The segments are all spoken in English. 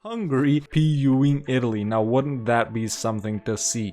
Hungary PUing Italy. Now wouldn't that be something to see?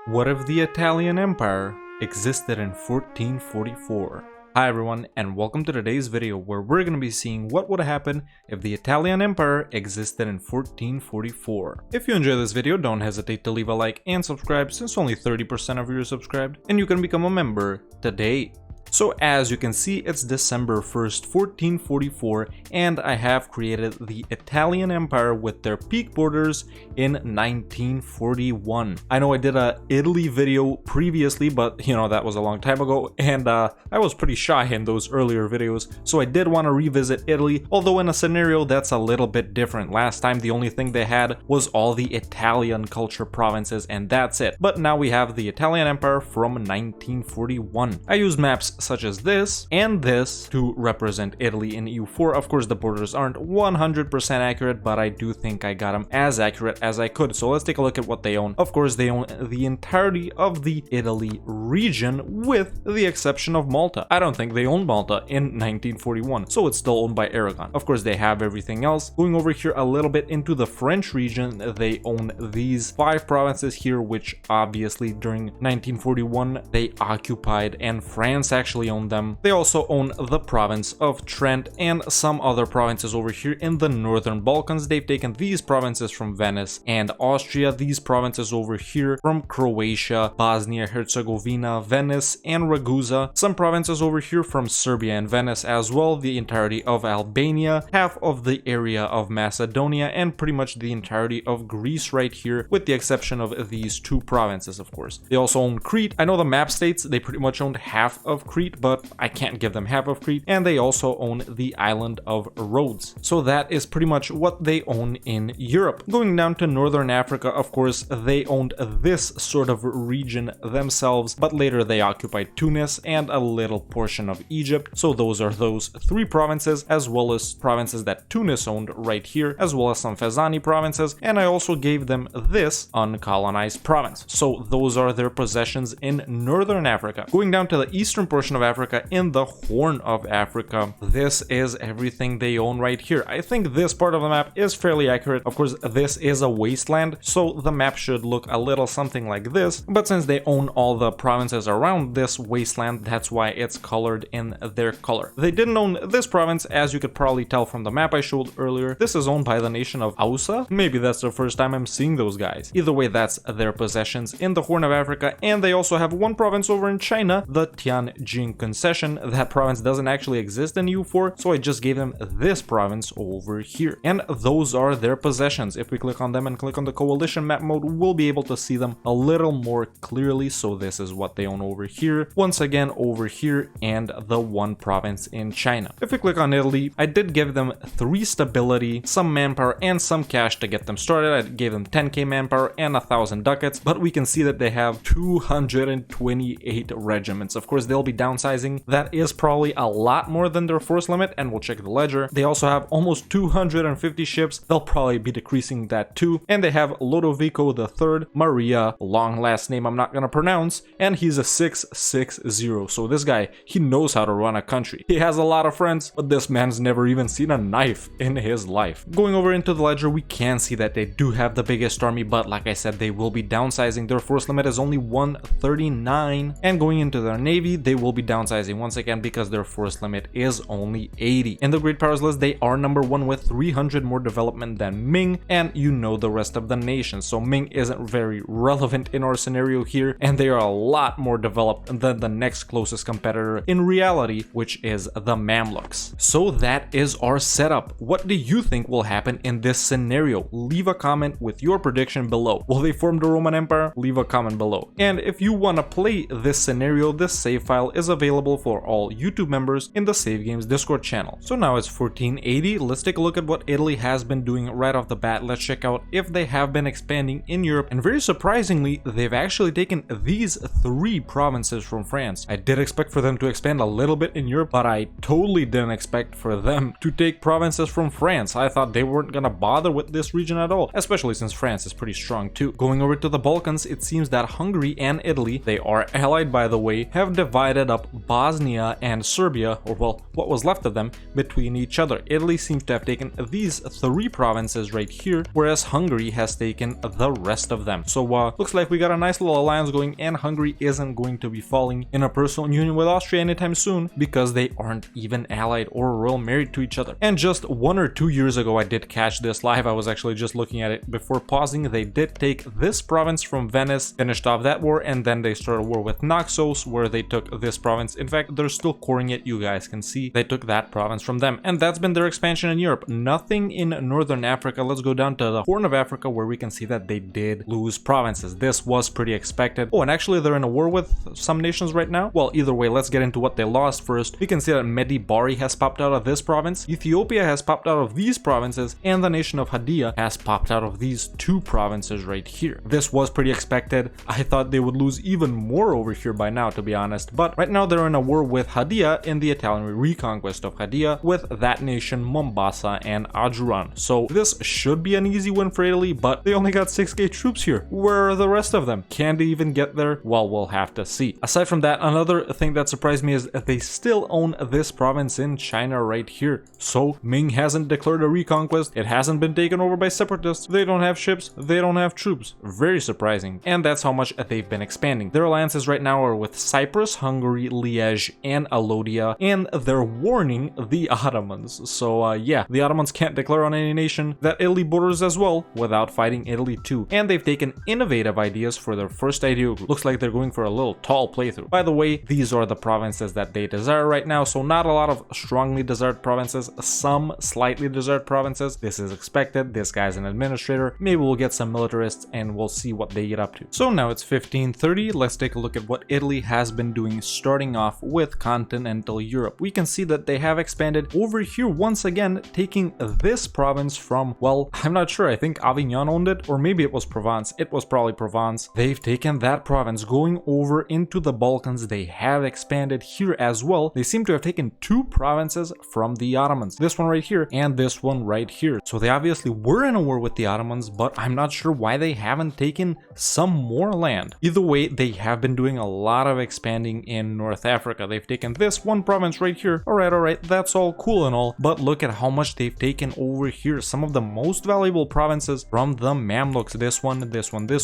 What if the Italian Empire existed in 1444? Hi everyone, and welcome to today's video where we're going to be seeing what would happen if the Italian Empire existed in 1444. If you enjoy this video, don't hesitate to leave a like and subscribe since only 30% of you are subscribed, and you can become a member today. So as you can see, it's December 1st, 1444, and I have created the Italian Empire with their peak borders in 1941. I know I did a Italy video previously, but that was a long time ago, and I was pretty shy in those earlier videos, so I did want to revisit Italy, although in a scenario that's a little bit different. Last time the only thing they had was all the Italian culture provinces, and that's it. But now we have the Italian Empire from 1941. I used maps such as this and this to represent Italy in EU4. Of course, the borders aren't 100% accurate, but I do think I got them as accurate as I could. So let's take a look at what they own. Of course, they own the entirety of the Italy region with the exception of Malta. I don't think they owned Malta in 1941, so it's still owned by Aragon. Of course, they have everything else. Going over here a little bit into the French region, they own these 5 provinces here, which obviously during 1941 they occupied, and France actually own them. They also own the province of Trent and some other provinces over here in the northern Balkans. They've taken these provinces from Venice and Austria, these provinces over here from Croatia, Bosnia, Herzegovina, Venice, and Ragusa, some provinces over here from Serbia and Venice as well, the entirety of Albania, half of the area of Macedonia, and pretty much the entirety of Greece right here, with the exception of these 2 provinces, of course. They also own Crete. I know the map states they pretty much owned half of Crete, but I can't give them half of Crete, and they also own the island of Rhodes. So that is pretty much what they own in Europe. Going down to Northern Africa, of course, they owned this sort of region themselves, but later they occupied Tunis and a little portion of Egypt. So those are those 3 provinces, as well as provinces that Tunis owned right here, as well as some Fezzani provinces, and I also gave them this uncolonized province. So those are their possessions in Northern Africa. Going down to the eastern portion of Africa, in the Horn of Africa, this is everything they own right here. I think this part of the map is fairly accurate. Of course, this is a wasteland, so the map should look a little something like this, but since they own all the provinces around this wasteland, that's why it's colored in their color. They didn't own this province, as you could probably tell from the map I showed earlier. This is owned by the nation of Hausa. Maybe that's the first time I'm seeing those guys. Either way, that's their possessions in the Horn of Africa, and they also have one province over in China, the Tianjin concession. That province doesn't actually exist in EU4, so I just gave them this province over here. And those are their possessions. If we click on them and click on the coalition map mode, we'll be able to see them a little more clearly. So this is what they own over here, once again over here, and the one province in China. If we click on Italy, I did give them 3 stability, some manpower, and some cash to get them started. I gave them 10k manpower and 1,000 ducats, but we can see that they have 228 regiments. Of course, they'll be downsizing. That is probably a lot more than their force limit, and we'll check the ledger. They also have almost 250 ships. They'll probably be decreasing that too. And they have Lodovico III Maria, long last name I'm not gonna pronounce, and he's a 660. So this guy, he knows how to run a country. He has a lot of friends, but this man's never even seen a knife in his life. Going over into the ledger, we can see that they do have the biggest army, but like I said, they will be downsizing. Their force limit is only 139, and going into their navy, they will be downsizing once again because their force limit is only 80. In the Great Powers list, they are number 1 with 300 more development than Ming, and you know the rest of the nations. So Ming isn't very relevant in our scenario here, and they are a lot more developed than the next closest competitor in reality, which is the Mamluks. So that is our setup. What do you think will happen in this scenario? Leave a comment with your prediction below. Will they form the Roman Empire? Leave a comment below. And if you want to play this scenario, this save file is available for all YouTube members in the Save Games Discord channel. So now it's 1480. Let's take a look at what Italy has been doing right off the bat. Let's check out if they have been expanding in Europe, and very surprisingly, they've actually taken these 3 provinces from France. I did expect for them to expand a little bit in Europe, but I totally didn't expect for them to take provinces from France. I thought they weren't gonna bother with this region at all, especially since France is pretty strong too. Going over to the Balkans, it seems that Hungary and Italy, they are allied by the way, have divided up Bosnia and Serbia, or well, what was left of them, between each other. Italy seems to have taken these 3 provinces right here, whereas Hungary has taken the rest of them. So looks like we got a nice little alliance going, and Hungary isn't going to be falling in a personal union with Austria anytime soon because they aren't even allied or royal married to each other. And just 1 or 2 years ago, I did catch this live. I was actually just looking at it before pausing. They did take this province from Venice, finished off that war, and then they started a war with Naxos, where they took this province. In fact, they're still coring it. You guys can see they took that province from them, and that's been their expansion in Europe. Nothing in Northern Africa. Let's go down to the Horn of Africa, where we can see that they did lose provinces. This was pretty expected. Oh, and actually they're in a war with some nations right now. Well, either way, let's get into what they lost first. We can see that Medibari has popped out of this province, Ethiopia has popped out of these provinces, and the nation of Hadia has popped out of these 2 provinces right here. This was pretty expected. I thought they would lose even more over here by now, to be honest, but right now they're in a war with Hadia in the Italian reconquest of Hadia with that nation, Mombasa and Ajuran. So this should be an easy win for Italy, but they only got 6k troops here. Where are the rest of them? Can they even get there? Well, we'll have to see. Aside from that, another thing that surprised me is that they still own this province in China right here. So Ming hasn't declared a reconquest, it hasn't been taken over by separatists, they don't have ships, they don't have troops. Very surprising. And that's how much they've been expanding. Their alliances right now are with Cyprus, Hungary, Liège, and Alodia, and they're warning the Ottomans. So yeah, the Ottomans can't declare on any nation that Italy borders as well without fighting Italy too. And they've taken innovative ideas for their first idea group. Looks like they're going for a little tall playthrough. By the way, these are the provinces that they desire right now, so not a lot of strongly desired provinces, some slightly desired provinces. This is expected. This guy's an administrator. Maybe we'll get some militarists and we'll see what they get up to. So now it's 1530. Let's take a look at what Italy has been doing, starting off with continental Europe. We can see that they have expanded over here once again, taking this province from, well, I'm not sure. I think Avignon owned it, or maybe it was Provence. It was probably Provence. They've taken that province, going over into the Balkans. They have expanded here as well. They seem to have taken 2 provinces from the Ottomans. This one right here and this one right here. So they obviously were in a war with the Ottomans, but I'm not sure why they haven't taken some more land. Either way, they have been doing a lot of expanding in North Africa. They've taken this one province right here. All right, that's all cool and all, but look at how much they've taken over here. Some of the most valuable provinces from the Mamluks. This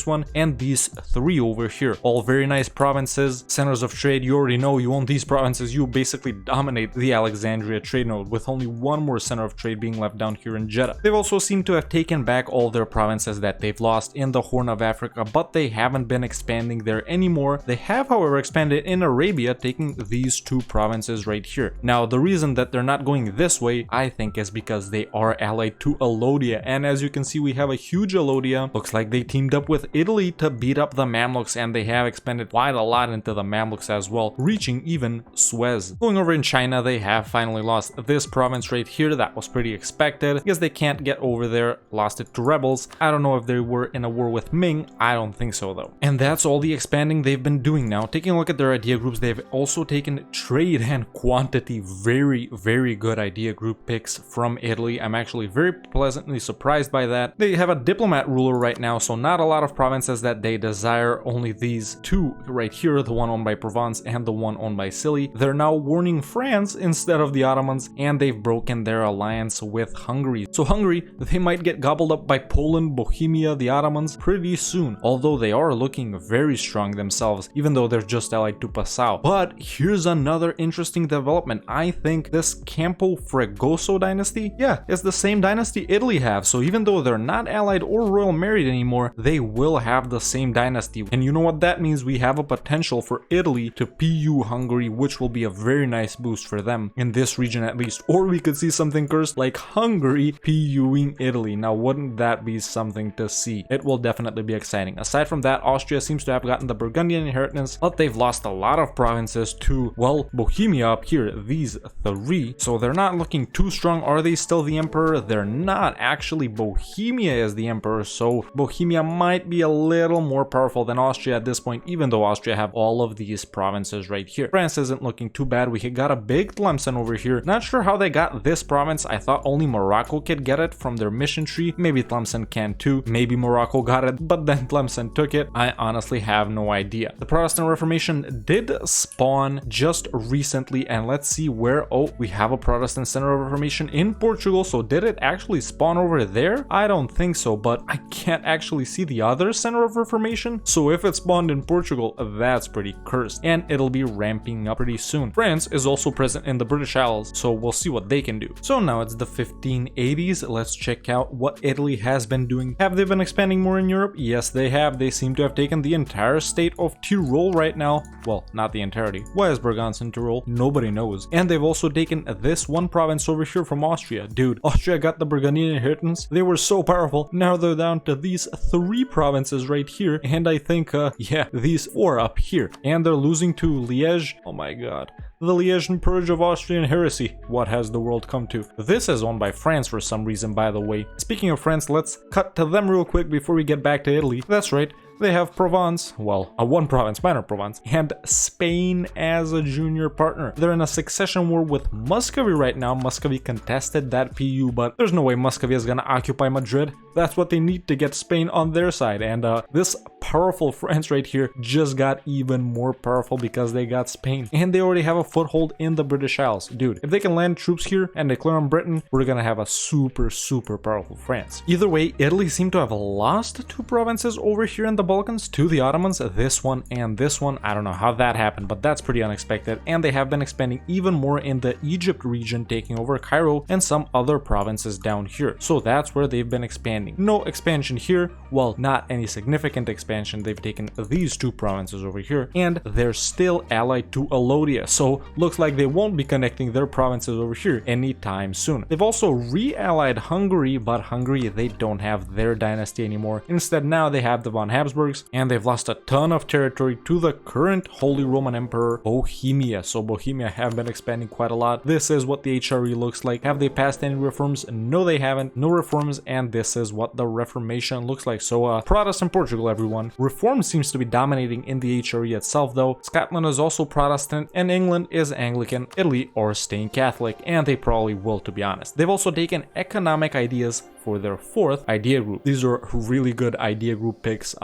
one, and these 3 over here. All very nice provinces, centers of trade. You already know you own these provinces. You basically dominate the Alexandria trade node, with only one more center of trade being left down here in Jeddah. They've also seemed to have taken back all their provinces that they've lost in the Horn of Africa, but they haven't been expanding there anymore. They have, however, expanded in Arabia, taking these 2 provinces right here. Now, the reason that they're not going this way, I think, is because they are allied to Alodia, and as you can see, we have a huge Alodia. Looks like they teamed up with Italy to beat up the Mamluks, and they have expanded quite a lot into the Mamluks as well, reaching even Suez. Going over in China, they have finally lost this province right here. That was pretty expected because they can't get over there, lost it to rebels. I don't know if they were in a war with Ming. I don't think so though. And that's all the expanding they've been doing now. Taking a look at their idea groups, they've also taken trade and quantity. Very good idea group picks from Italy. I'm actually very pleasantly surprised by that. They have a diplomat ruler right now, so not a lot of provinces that they desire, only these 2 right here, the one owned by Provence and the one owned by Scilly. They're now warning France instead of the Ottomans, and they've broken their alliance with Hungary. So Hungary, they might get gobbled up by Poland, Bohemia, the Ottomans pretty soon, although they are looking very strong themselves, even though they're just allied to Passau. But here's another interesting development. I think this Campo Fregoso dynasty, yeah, is the same dynasty Italy have, so even though they're not allied or royal married anymore, they will have the same dynasty. And you know what that means? We have a potential for Italy to PU Hungary, which will be a very nice boost for them in this region at least. Or we could see something cursed like Hungary PUing Italy. Now, wouldn't that be something to see? It will definitely be exciting. Aside from that, Austria seems to have gotten the Burgundian inheritance, but they've lost a lot of provinces to, well, Bohemia up here, these 3. So they're not looking too strong. Are they still the emperor? They're not. Actually, Bohemia is the emperor, so Bohemia might be a little more powerful than Austria at this point, even though Austria have all of these provinces right here. France isn't looking too bad. We got a big Tlemcen over here. Not sure how they got this province. I thought only Morocco could get it from their mission tree. Maybe Tlemcen can too. Maybe Morocco got it, but then Tlemcen took it. I honestly have no idea. The Protestant Reformation did spawn just recently, and let's see where. Oh, we have a Protestant Center of Reformation in Portugal. So did it actually spawn over there? I don't think so, but I can't actually see the other Center of Reformation. So if it spawned in Portugal, that's pretty cursed, and it'll be ramping up pretty soon. France is also present in the British Isles, so we'll see what they can do. So now it's the 1580s. Let's check out what Italy has been doing. Have they been expanding more in Europe? Yes, they have. They seem to have taken the entire state of Tyrol right now. Well, not the entirety. Why is Braganza in Tyrol? Nobody knows. And they've also taken this one province over here from Austria. Dude, Austria got the Burgundian inheritance. They were so powerful. Now they're down to these 3 provinces right here, and I think, yeah, these 4 up here. And they're losing to Liège. Oh my god. The Liège Purge of Austrian heresy. What has the world come to? This is owned by France for some reason, by the way. Speaking of France, let's cut to them real quick before we get back to Italy. That's right. They have Provence, well, one province, minor Provence, and Spain as a junior partner. They're in a succession war with Muscovy right now. Muscovy contested that PU, but there's no way Muscovy is gonna occupy Madrid. That's what they need to get Spain on their side. And this powerful France right here just got even more powerful because they got Spain. And they already have a foothold in the British Isles. Dude, if they can land troops here and declare on Britain, we're gonna have a super powerful France. Either way, Italy seemed to have lost 2 provinces over here in the Balkans to the Ottomans, this one and this one. I don't know how that happened, but that's pretty unexpected. And they have been expanding even more in the Egypt region, taking over Cairo and some other provinces down here. So that's where they've been expanding. No expansion here. Well, not any significant expansion. They've taken these 2 provinces over here, and they're still allied to Alodia. So looks like they won't be connecting their provinces over here anytime soon. They've also re-allied Hungary, but Hungary, they don't have their dynasty anymore. Instead, now they have the von Habsburgs, and they've lost a ton of territory to the current Holy Roman Emperor Bohemia. So Bohemia have been expanding quite a lot. This is what the HRE looks like. Have they passed any reforms? No, they haven't. No reforms, and this is what the Reformation looks like. So Protestant Portugal, everyone. Reform seems to be dominating in the HRE itself, though. Scotland is also Protestant, and England is Anglican. Italy are staying Catholic, and they probably will, to be honest. They've also taken economic ideas for their 4th idea group. These are really good idea group picks.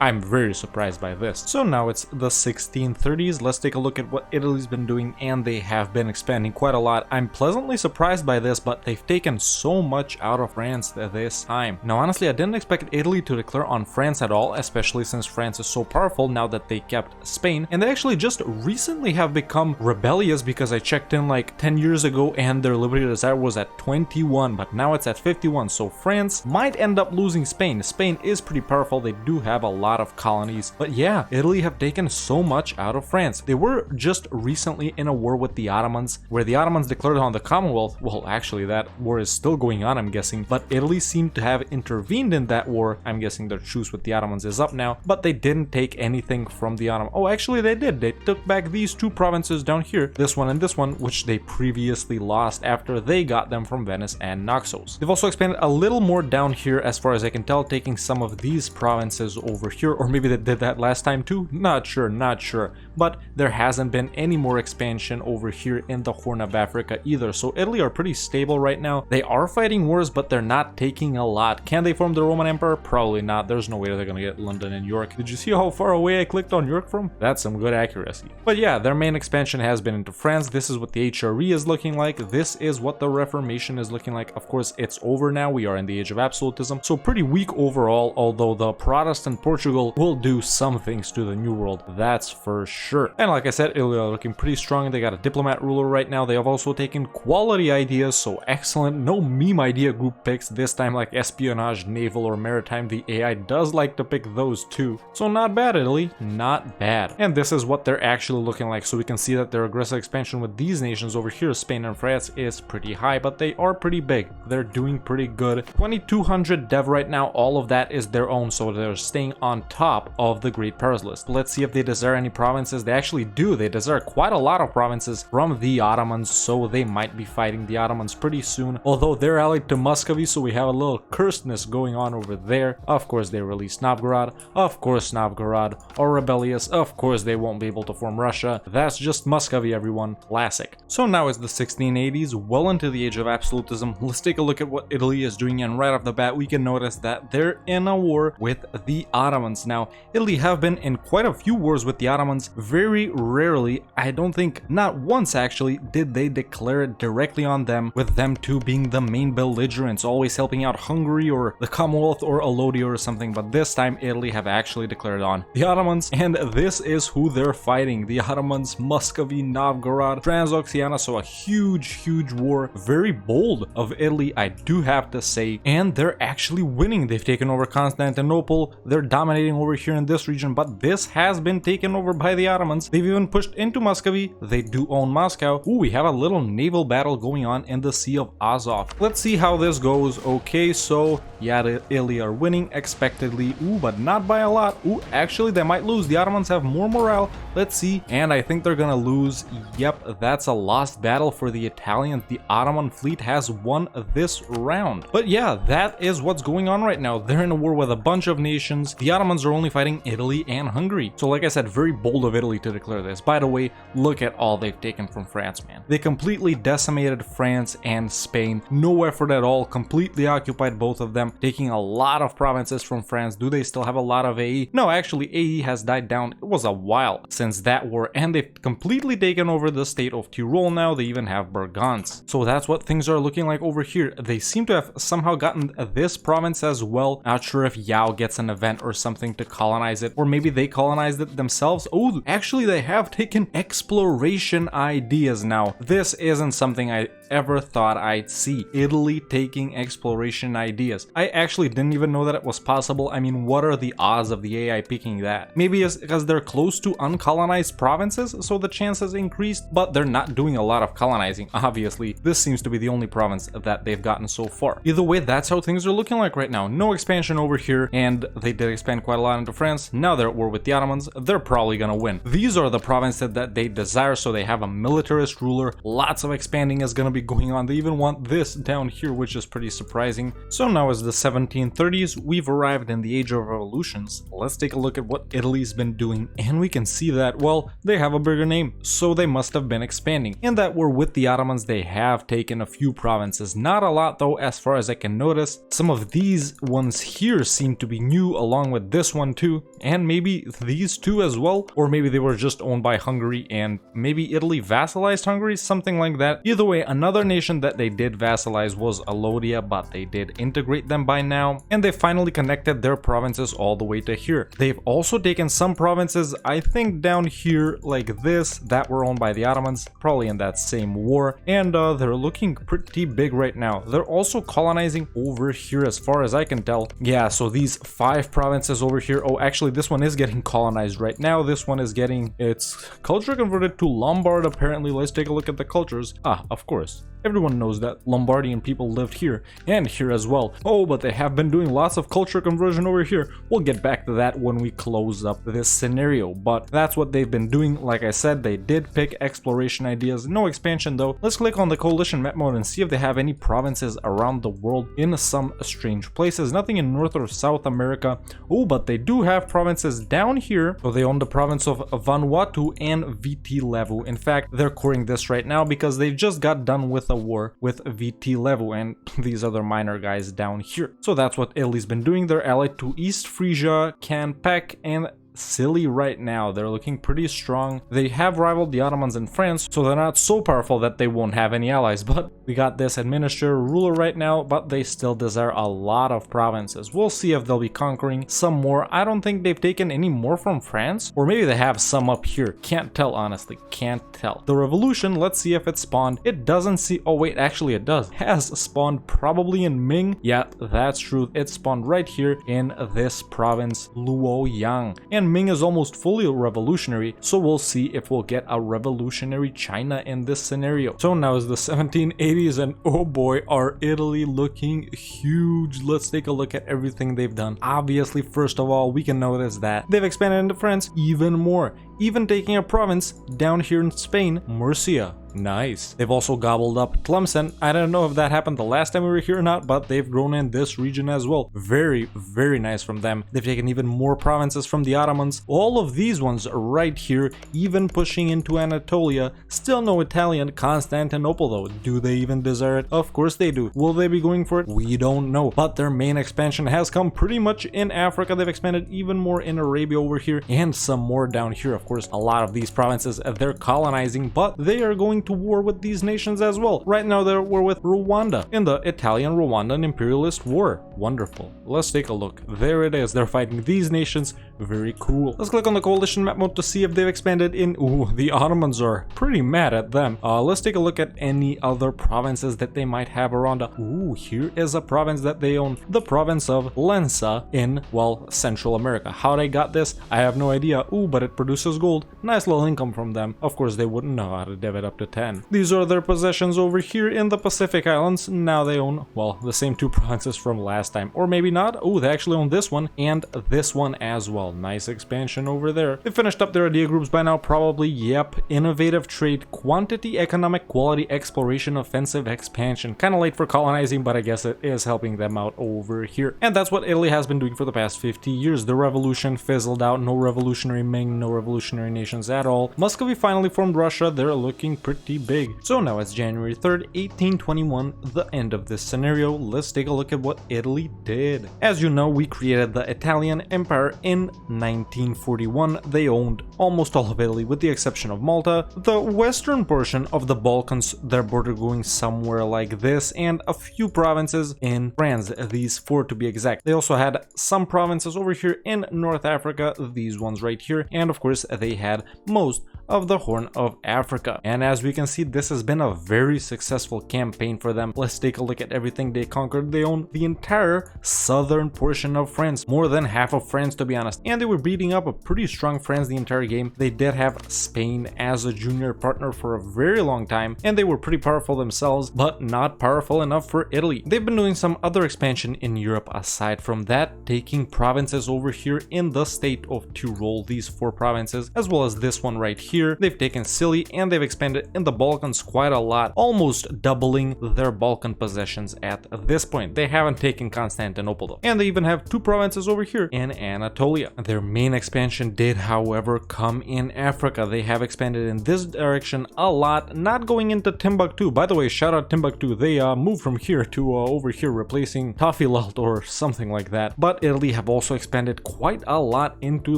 I'm very surprised by this. So now it's the 1630s. Let's take a look at what Italy's been doing, and they have been expanding quite a lot. I'm pleasantly surprised by this, but they've taken so much out of France this time. Now, honestly, I didn't expect Italy to declare on France at all, especially since France is so powerful now that they kept Spain. And they actually just recently have become rebellious, because I checked in like 10 years ago and their Liberty Desire was at 21, but now it's at 51. So France might end up losing Spain. Spain is pretty powerful. They do have a lot of colonies, but yeah, Italy have taken so much out of France. They were just recently in a war with the Ottomans, where the Ottomans declared on the Commonwealth. Well, actually that war is still going on, I'm guessing, but Italy seemed to have intervened in that war. I'm guessing their truce with the Ottomans is up now, but they didn't take anything from the Ottomans. Oh, actually they did. They took back these 2 provinces down here, this one and this one, which they previously lost after they got them from Venice and Naxos. They've also expanded a little more down here, as far as I can tell, taking some of these provinces over here, or maybe they did that last time too. Not sure, but there hasn't been any more expansion over here in the Horn of Africa either. So Italy are pretty stable right now. They are fighting wars, but they're not taking a lot. Can they form the Roman Empire? Probably not. There's no way they're gonna get London and York. Did you see how far away I clicked on York from? That's some good accuracy. But yeah, their main expansion has been into France. This is what the HRE is looking like. This is what the Reformation is looking like. Of course, it's over now. We are in the age of absolutism, so pretty weak overall, although the Protestant Portugal will do some things to the New World, that's for sure. And like I said, Italy are looking pretty strong. They got a diplomat ruler right now. They have also taken quality ideas, so excellent. No meme idea group picks this time, like espionage, naval, or maritime. The AI does like to pick those too, so not bad, Italy, not bad. And this is what they're actually looking like, so we can see that their aggressive expansion with these nations over here, Spain and France, is pretty high, but they are pretty big. They're doing pretty good. 2200 dev right now, all of that is their own, so they're staying on top of the Great Powers list. Let's see if they desire any provinces. They actually do. They desire quite a lot of provinces from the Ottomans, so they might be fighting the Ottomans pretty soon, although they're allied to Muscovy, so we have a little cursedness going on over there. Of course they released Novgorod. Of course Novgorod are rebellious. Of course they won't be able to form Russia. That's just Muscovy, everyone. Classic. So now it's the 1680s, well into the age of absolutism. Let's take a look at what Italy is doing, and right off the bat we can notice that they're in a war with the Ottomans. Now, Italy have been in quite a few wars with the Ottomans. Very rarely, I don't think, not once actually, did they declare it directly on them, with them two being the main belligerents, always helping out Hungary or the Commonwealth or Alodia or something. But this time Italy have actually declared on the Ottomans, and this is who they're fighting. The Ottomans, Muscovy, Novgorod, Transoxiana. So a huge war. Very bold of Italy, I do have to say, and they're actually winning. They've taken over Constantinople, they're dominating over here in this region, but this has been taken over by the Ottomans. They've even pushed into Muscovy. They do own Moscow. Ooh, we have a little naval battle going on in the Sea of Azov. Let's see how this goes. Okay, so yeah, the Italy are winning expectedly. Ooh, but not by a lot. Ooh, actually they might lose. The Ottomans have more morale. Let's see, and I think they're gonna lose. Yep, that's a lost battle for the Italians. The Ottoman fleet has won this round. But yeah, that is what's going on right now. They're in a war with a bunch of nations. The Ottomans are only fighting Italy and Hungary. So like I said, very bold of Italy to declare this. By the way, look at all they've taken from France, man. They completely decimated France and Spain. No effort at all. Completely occupied both of them, taking a lot of provinces from France. Do they still have a lot of AE? No, actually AE has died down. It was a while since that war, and they've completely taken over the state of Tyrol now. They even have Burgons. So that's what things are looking like over here. They seem to have somehow gotten this province as well. Not sure if Yao gets an event or something to colonize it, or maybe they colonized it themselves. Oh, actually they have taken exploration ideas now. This isn't something I ever thought I'd see. Italy taking exploration ideas. I actually didn't even know that it was possible. I mean, what are the odds of the AI picking that? Maybe it's because they're close to uncolonized provinces, so the chances increased, but they're not doing a lot of colonizing. Obviously, this seems to be the only province that they've gotten so far. Either way, that's how things are looking like right now. No expansion over here, and they did expand quite a lot into France. Now they're at war with the Ottomans. They're probably gonna win. These are the provinces that they desire, so they have a militarist ruler. Lots of expanding is gonna be going on. They even want this down here, which is pretty surprising. So now as the 1730s, we've arrived in the age of revolutions. Let's take a look at what Italy's been doing, and we can see that, well, they have a bigger name, so they must have been expanding. And that we're with the Ottomans, they have taken a few provinces. Not a lot though, as far as I can notice. Some of these ones here seem to be new, along with this one too, and maybe these two as well, or maybe they were just owned by Hungary and maybe Italy vassalized Hungary, something like that. Either way, another nation that they did vassalize was Alodia, but they did integrate them by now, and they finally connected their provinces all the way to here. They've also taken some provinces, I think down here like this, that were owned by the Ottomans, probably in that same war, and they're looking pretty big right now. They're also colonizing over here as far as I can tell. Yeah, so these 5 provinces over here, oh actually this one is getting colonized right now. This one is getting its culture converted to Lombard apparently. Let's take a look at the cultures. Ah, of course. Everyone knows that Lombardian people lived here and here as well. Oh, but they have been doing lots of culture conversion over here. We'll get back to that when we close up this scenario, but that's what they've been doing. Like I said, they did pick exploration ideas. No expansion though. Let's click on the coalition map mode and see if they have any provinces around the world in some strange places. Nothing in North or South America. Oh, but they do have provinces down here. So they own the province of Vanuatu and VT Levu. In fact, they're coring this right now because they just got done with a war with VT Levu and these other minor guys down here. So that's what Italy's been doing. They're allied to East Frisia, Canpec, and Silly right now. They're looking pretty strong. They have rivaled the Ottomans in France, so they're not so powerful that they won't have any allies, but we got this administrator ruler right now, but they still desire a lot of provinces. We'll see if they'll be conquering some more. I don't think they've taken any more from France, or maybe they have some up here. Can't tell, honestly, can't tell. The revolution, let's see if it spawned. It doesn't see, oh wait, actually it does. Has spawned probably in Ming. Yeah, that's true. It spawned right here in this province, Luoyang. And Ming is almost fully revolutionary, so we'll see if we'll get a revolutionary China in this scenario. So now is the 1780s, and oh boy, are Italy looking huge. Let's take a look at everything they've done. Obviously, first of all, we can notice that they've expanded into France even more. even taking a province down here in Spain, Murcia. Nice. They've also gobbled up Tlemcen. I don't know if that happened the last time we were here or not, but they've grown in this region as well. Very, very nice from them. They've taken even more provinces from the Ottomans. All of these ones right here, even pushing into Anatolia. Still no Italian Constantinople though. Do they even desire it? Of course they do. Will they be going for it? We don't know. But their main expansion has come pretty much in Africa. They've expanded even more in Arabia over here and some more down here. Of course, a lot of these provinces they're colonizing, but they are going to war with these nations as well. Right now they're at war with Rwanda in the Italian-Rwandan imperialist war. Wonderful. Let's take a look. There it is. They're fighting these nations. Very cool. Let's click on the coalition map mode to see if they've expanded in. Ooh, the Ottomans are pretty mad at them. Let's take a look at any other provinces that they might have around. Ooh, here is a province that they own. The province of Lensa in, well, Central America. How they got this, I have no idea. Ooh, but it produces gold. Nice little income from them. Of course, they wouldn't know how to div it up to 10. These are their possessions over here in the Pacific Islands. Now they own, well, the same two provinces from last time. Or maybe not. Oh, they actually own this one and this one as well. Nice expansion over there. They finished up their idea groups by now, probably. Yep. Innovative trade, quantity, economic, quality, exploration, offensive, expansion. Kind of late for colonizing, but I guess it is helping them out over here. And that's what Italy has been doing for the past 50 years. The revolution fizzled out. No revolutionary Ming, no revolutionary nations at all. Muscovy finally formed Russia. They're looking pretty big. So now it's January 3rd, 1821, the end of this scenario. Let's take a look at what Italy did. As you know, we created the Italian Empire in 1941. They owned almost all of Italy with the exception of Malta. The western portion of the Balkans, their border going somewhere like this, and a few provinces in France, these 4 to be exact. They also had some provinces over here in North Africa, these ones right here, and of course they had most of the Horn of Africa. And as we can see, this has been a very successful campaign for them. Let's take a look at everything they conquered. They own the entire southern portion of France, more than half of France to be honest, and they were beating up a pretty strong France the entire game. They did have Spain as a junior partner for a very long time, and they were pretty powerful themselves, but not powerful enough for Italy. They've been doing some other expansion in Europe aside from that, taking provinces over here in the state of Tyrol, these 4 provinces, as well as this one right here. They've taken Sicily and they've expanded in the Balkans quite a lot, almost doubling their Balkan possessions at this point. They haven't taken Constantinople though. And they even have 2 provinces over here in Anatolia. Their main expansion did, however, come in Africa. They have expanded in this direction a lot, not going into Timbuktu. By the way, shout out Timbuktu. They moved from here to over here, replacing Tafilalt or something like that. But Italy have also expanded quite a lot into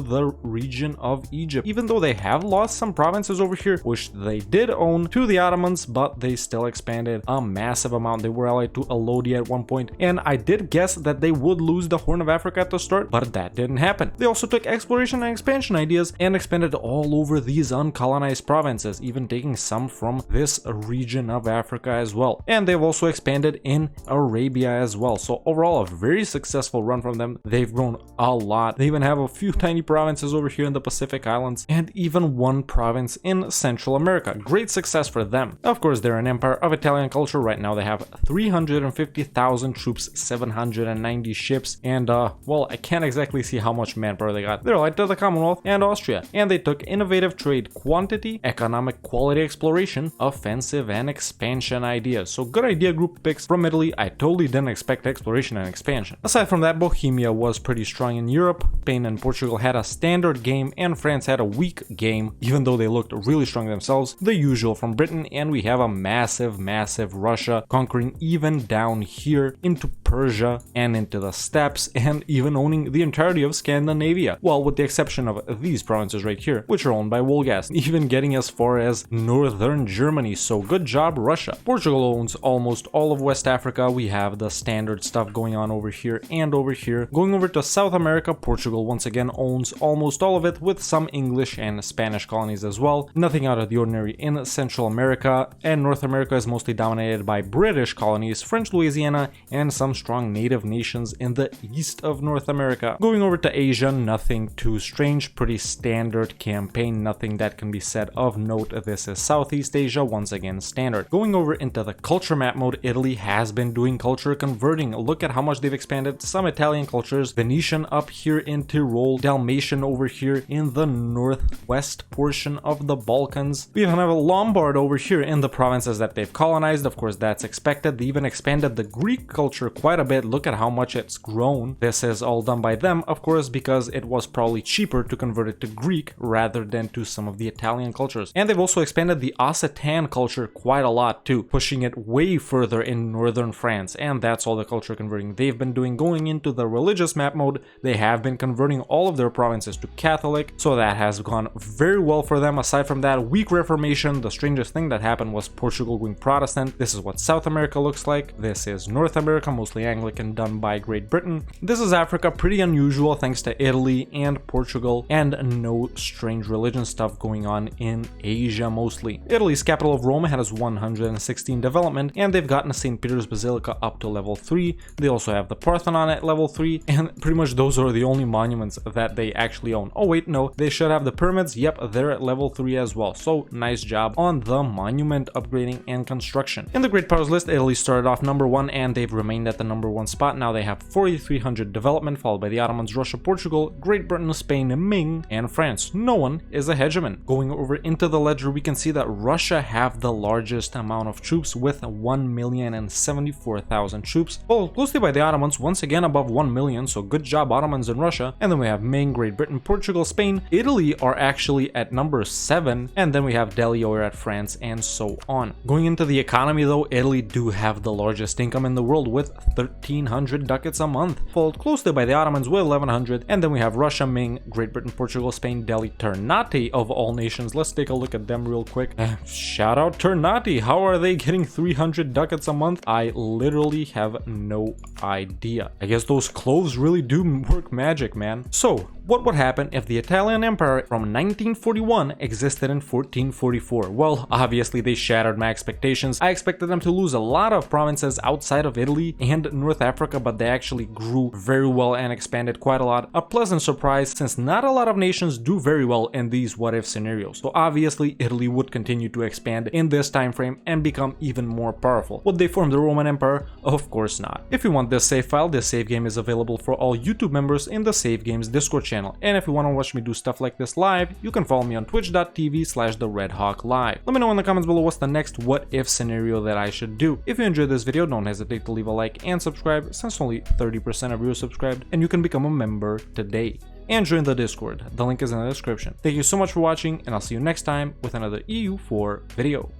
the region of Egypt, even though they have lost some provinces over here, which they did own to the Ottomans, but they still expanded a massive amount. They were allied to Lodi at one point, and I did guess that they would lose the Horn of Africa at the start, but that didn't happen. They also took exploration and expansion ideas and expanded all over these uncolonized provinces, even taking some from this region of Africa as well. And they've also expanded in Arabia as well. So overall, a very successful run from them. They've grown a lot. They even have a few tiny provinces over here in the Pacific Islands, and even one province in Central America. Great success for them. Of course, they're an empire of Italian culture. Right now they have 350,000 troops, 790 ships, and well, I can't exactly see how much manpower they got. They're allied to the Commonwealth and Austria, and they took innovative trade, quantity, economic, quality, exploration, offensive, and expansion ideas. So good idea group picks from Italy. I totally didn't expect exploration and expansion. Aside from that, Bohemia was pretty strong in Europe. Spain and Portugal had a standard game, and France had a weak game, even though they looked really strong themselves. The usual from Britain, and we have a massive Russia, conquering even down here into Persia and into the steppes, and even owning the entirety of Scandinavia. Well, with the exception of these provinces right here, which are owned by Wolgast, even getting as far as northern Germany. So good job, Russia. Portugal owns almost all of West Africa. We have the standard stuff going on over here and over here. Going over to South America, Portugal once again owns almost all of it, with some English and Spanish colonies colonies as well. Nothing out of the ordinary in Central America, and North America is mostly dominated by British colonies, French Louisiana, and some strong native nations in the east of North America. Going over to Asia, nothing too strange, pretty standard campaign, nothing that can be said of note. This is Southeast Asia, once again standard. Going over into the culture map mode, Italy has been doing culture converting. Look at how much they've expanded. Some Italian cultures, Venetian up here in Tyrol, Dalmatian over here in the northwest portion of the Balkans. We even have a Lombard over here in the provinces that they've colonized. Of course, that's expected. They even expanded the Greek culture quite a bit. Look at how much it's grown. This is all done by them, of course, because it was probably cheaper to convert it to Greek rather than to some of the Italian cultures. And they've also expanded the Occitan culture quite a lot too, pushing it way further in northern France. And that's all the culture converting they've been doing. Going into the religious map mode, they have been converting all of their provinces to Catholic, so that has gone very well for them. Aside from that weak Reformation, the strangest thing that happened was Portugal going Protestant. This is what South America looks like. This is North America, mostly Anglican, done by Great Britain. This is Africa, pretty unusual thanks to Italy and Portugal, and no strange religion stuff going on in Asia mostly. Italy's capital of Rome has 116 development, and they've gotten St. Peter's Basilica up to level 3. They also have the Parthenon at level 3, and pretty much those are the only monuments that they actually own. Oh wait, no, they should have the pyramids. Yep, they're at level 3 as well. So nice job on the monument upgrading and construction. In the Great Powers list, Italy started off number 1, and they've remained at the number 1 spot. Now they have 4,300 development, followed by the Ottomans, Russia, Portugal, Great Britain, Spain, Ming, and France. No one is a hegemon. Going over into the ledger, we can see that Russia have the largest amount of troops with 1,074,000 troops, followed closely by the Ottomans, once again above 1 million, so good job Ottomans in Russia. And then we have Ming, Great Britain, Portugal, Spain, Italy are actually at number 7, and then we have Delhi over at France, and so on. Going into the economy though, Italy do have the largest income in the world with 1,300 ducats a month, followed closely by the Ottomans with 1,100, and then we have Russia, Ming, Great Britain, Portugal, Spain, Delhi, Ternate of all nations. Let's take a look at them real quick. Shout out Ternate, how are they getting 300 ducats a month? I literally have no idea. I guess those cloves really do work magic, man. So what would happen if the Italian Empire from 1941 existed in 1444? Well, obviously they shattered my expectations. I expected them to lose a lot of provinces outside of Italy and North Africa, but they actually grew very well and expanded quite a lot. A pleasant surprise, since not a lot of nations do very well in these what-if scenarios. So obviously Italy would continue to expand in this time frame and become even more powerful. Would they form the Roman Empire? Of course not. If you want this save file, this save game is available for all YouTube members in the Save Games Discord channel. And if you want to watch me do stuff like this live, you can follow me on twitch.tv/TheRedHawkLive. Let me know in the comments below what's the next what if scenario that I should do. If you enjoyed this video, don't hesitate to leave a like and subscribe, since only 30% of you are subscribed, and you can become a member today. And join the Discord, the link is in the description. Thank you so much for watching, and I'll see you next time with another EU4 video.